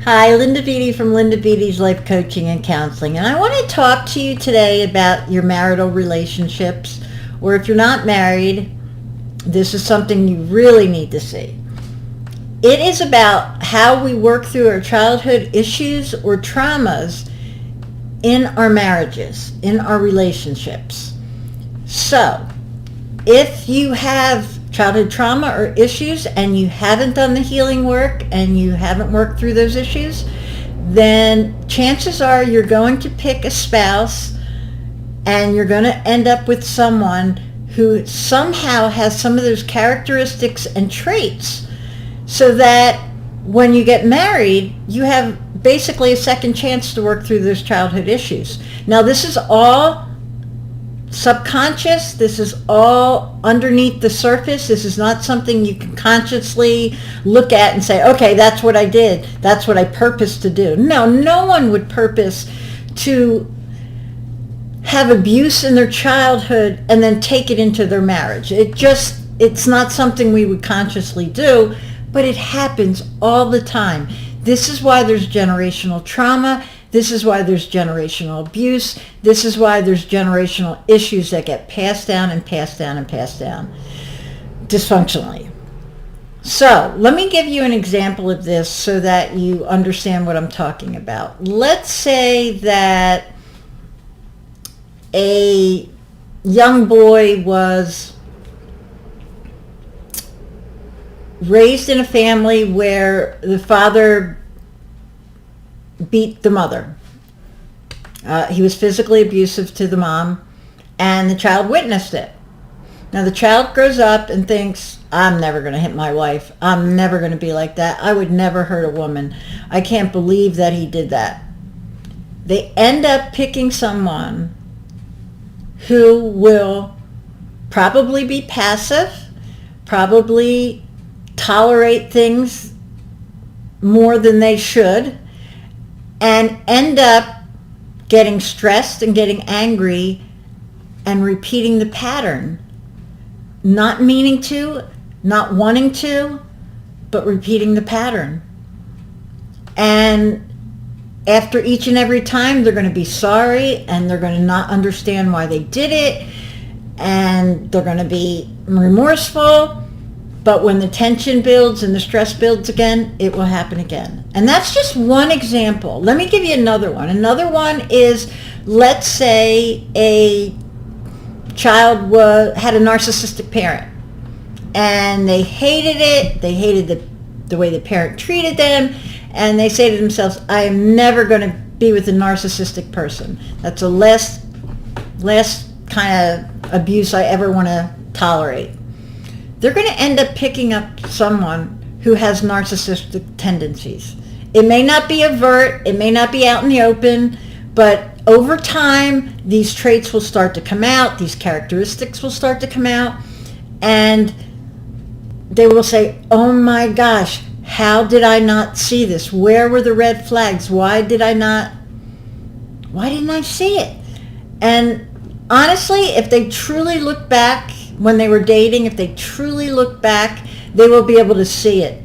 Hi, Linda Beatty from Linda Beatty's Life Coaching and Counseling, and I want to talk to you today about your marital relationships, or if you're not married, this is something you really need to see. It is about how we work through our childhood issues or traumas in our marriages, in our relationships. So, if you have childhood trauma or issues and you haven't done the healing work and you haven't worked through those issues, then chances are you're going to pick a spouse and you're going to end up with someone who somehow has some of those characteristics and traits, so that when you get married, you have basically a second chance to work through those childhood issues. Now, this is all subconscious. This is all underneath the surface. This is not something you can consciously look at and say, okay, that's what I did. That's what I purposed to do. No one would purpose to have abuse in their childhood and then take it into their marriage. It's not something we would consciously do, but it happens all the time. This is why there's generational trauma. This is why there's generational abuse. This is why there's generational issues that get passed down and passed down and passed down dysfunctionally. So let me give you an example of this so that you understand what I'm talking about. Let's say that a young boy was raised in a family where the father beat the mother. He was physically abusive to the mom, and the child witnessed it. Now the child grows up and thinks, I'm never going to hit my wife. I'm never going to be like that. I would never hurt a woman. I can't believe that he did that. They end up picking someone who will probably be passive, probably tolerate things more than they should, and end up getting stressed and getting angry and repeating the pattern. Not meaning to, not wanting to, but repeating the pattern. And after each and every time, they're going to be sorry, and they're going to not understand why they did it, and they're going to be remorseful. But when the tension builds and the stress builds again, it will happen again. And that's just one example. Let me give you another one. Another one is, let's say a child had a narcissistic parent, and they hated it. They hated the way the parent treated them, and they say to themselves, I am never going to be with a narcissistic person. That's the last kind of abuse I ever want to tolerate. They're going to end up picking up someone who has narcissistic tendencies. It may not be overt, it may not be out in the open, but over time, these traits will start to come out, these characteristics will start to come out, and they will say, oh my gosh, how did I not see this? Where were the red flags? Why didn't I see it? And honestly, if they truly look back when they were dating, if they truly look back, they will be able to see it.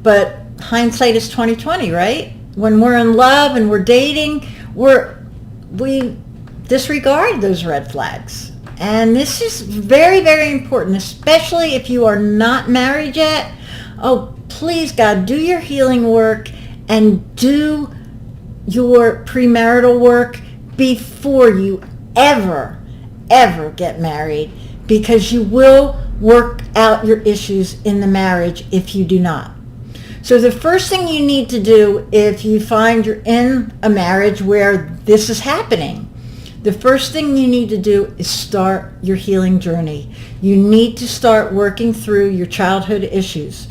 But hindsight is 20/20, right? When we're in love and we're dating, we disregard those red flags. And this is very, very important, especially if you are not married yet. Oh, please, God, do your healing work and do your premarital work before you ever get married, because you will work out your issues in the marriage if you do not. So the first thing you need to do if you find you're in a marriage where this is happening, the first thing you need to do is start your healing journey. You need to start working through your childhood issues.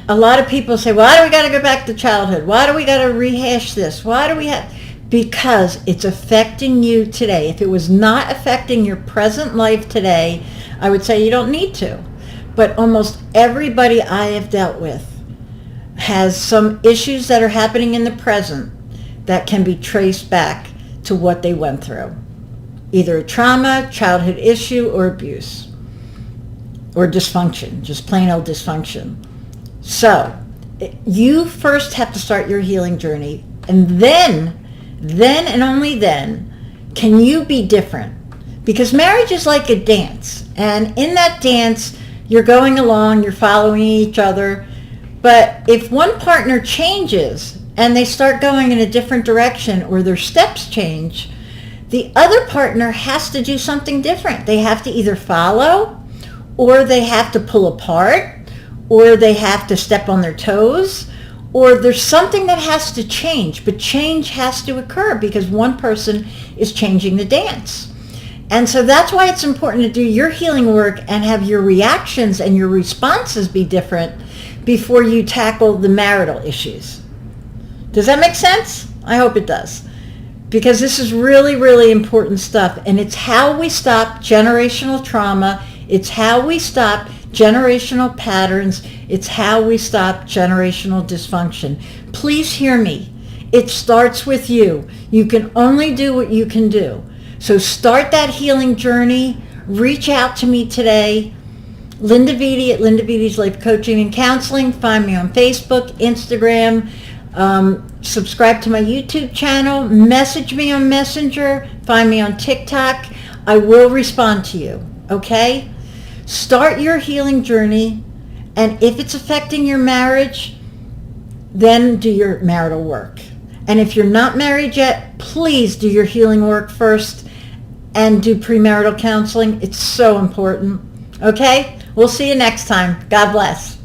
A lot of people say, why do we got to go back to childhood? Why do we got to rehash this? Because it's affecting you today. If it was not affecting your present life today, I would say you don't need to. But almost everybody I have dealt with has some issues that are happening in the present that can be traced back to what they went through. Either a trauma, childhood issue, or abuse. Or dysfunction, just plain old dysfunction. So, You first have to start your healing journey, and then and only then can you be different. Because marriage is like a dance, and in that dance, you're going along, you're following each other, but if one partner changes and they start going in a different direction or their steps change, the other partner has to do something different. They have to either follow, or they have to pull apart, or they have to step on their toes, or there's something that has to change. But change has to occur because one person is changing the dance. And so that's why it's important to do your healing work and have your reactions and your responses be different before you tackle the marital issues. Does that make sense? I hope it does. Because this is really, really important stuff. And it's how we stop generational trauma. It's how we stop generational patterns. It's how we stop generational dysfunction. Please hear me. It starts with you. You can only do what you can do. So start that healing journey. Reach out to me today. Linda Vitti at Linda Vitti's Life Coaching and Counseling. Find me on Facebook, Instagram. Subscribe to my YouTube channel. Message me on Messenger. Find me on TikTok. I will respond to you. Okay? Start your healing journey. And if it's affecting your marriage, then do your marital work. And if you're not married yet, please do your healing work first and do premarital counseling. It's so important. Okay? We'll see you next time. God bless.